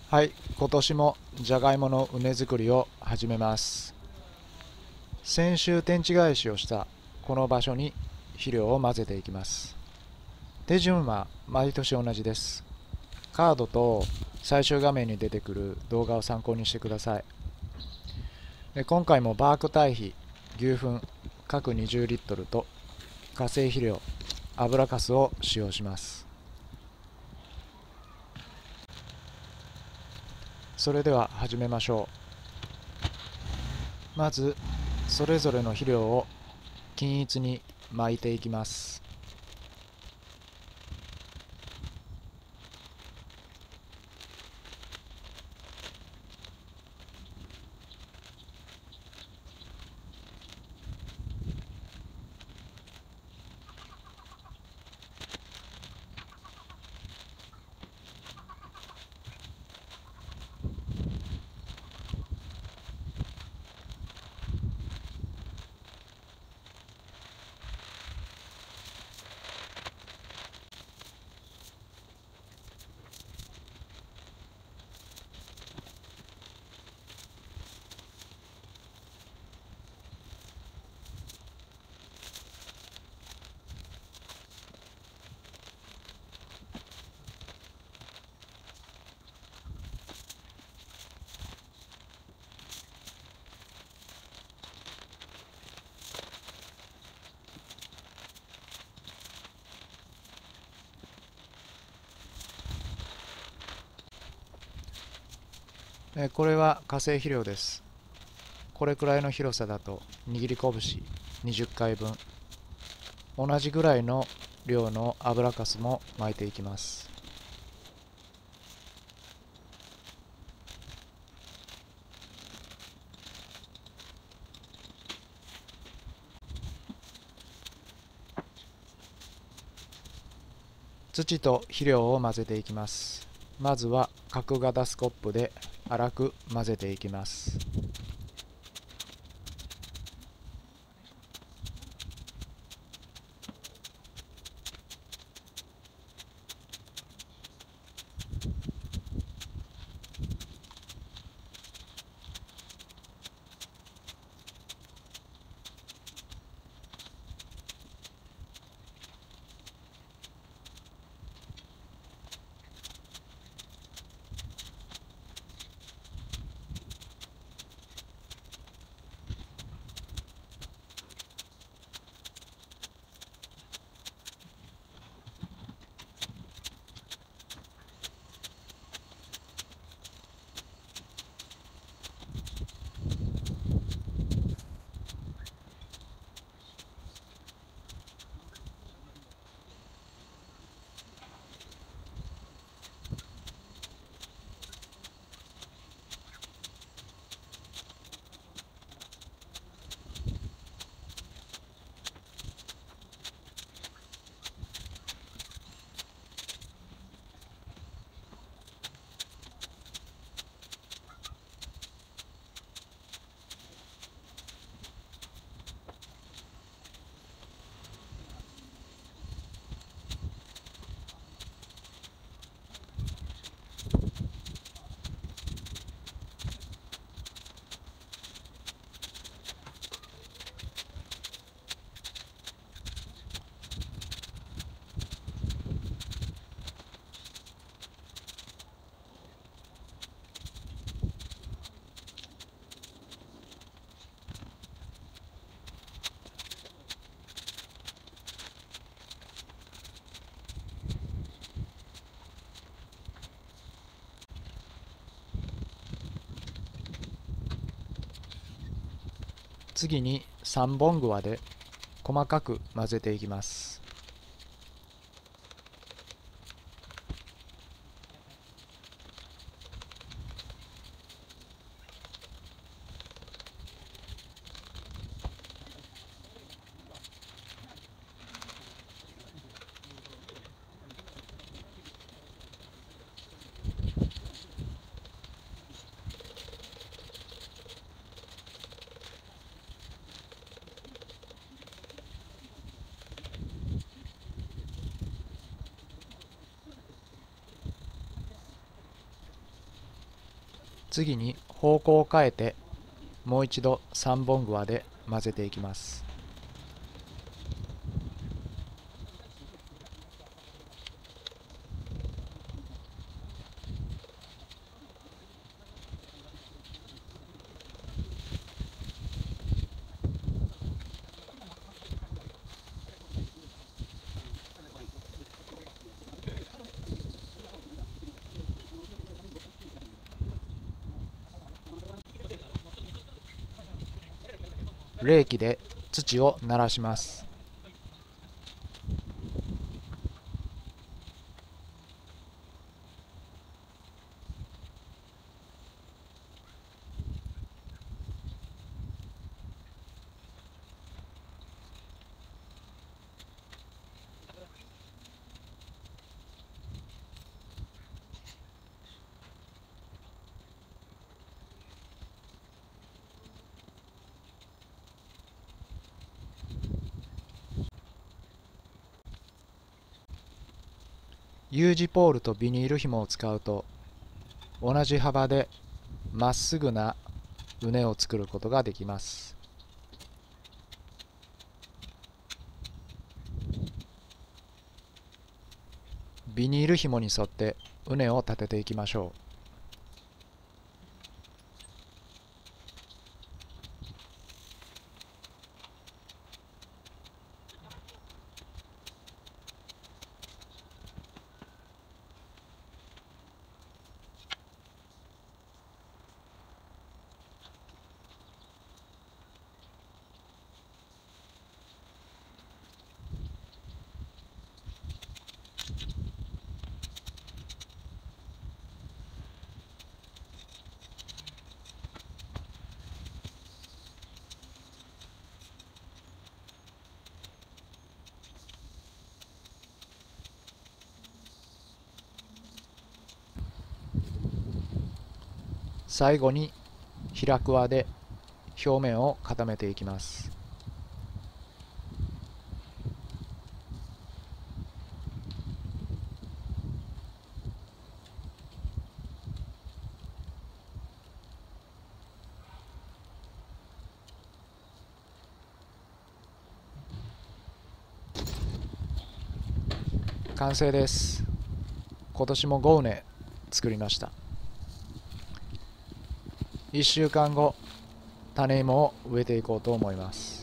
はい、今年もじゃがいもの畝作りを始めます。先週天地返しをしたこの場所に肥料を混ぜていきます。手順は毎年同じです。カードと最終画面に出てくる動画を参考にしてください。今回もバーク堆肥、牛糞各20リットルと化成肥料、油かすを使用します。それでは始めましょう。まずそれぞれの肥料を均一に巻いていきます。これは化成肥料です。これくらいの広さだと握り拳20回分、同じぐらいの量の油かすも巻いていきます。土と肥料を混ぜていきます。まずは角が出すコップで粗く混ぜていきます。次に3本ぐわで細かく混ぜていきます。次に方向を変えてもう一度3本グワで混ぜていきます。レーキで土を鳴らします。U 字ポールとビニール紐を使うと同じ幅でまっすぐな畝を作ることができます。ビニール紐に沿って畝を立てていきましょう。最後に開く輪で表面を固めていきます。完成です。今年も5畝作りました。1週間後、種芋を植えていこうと思います。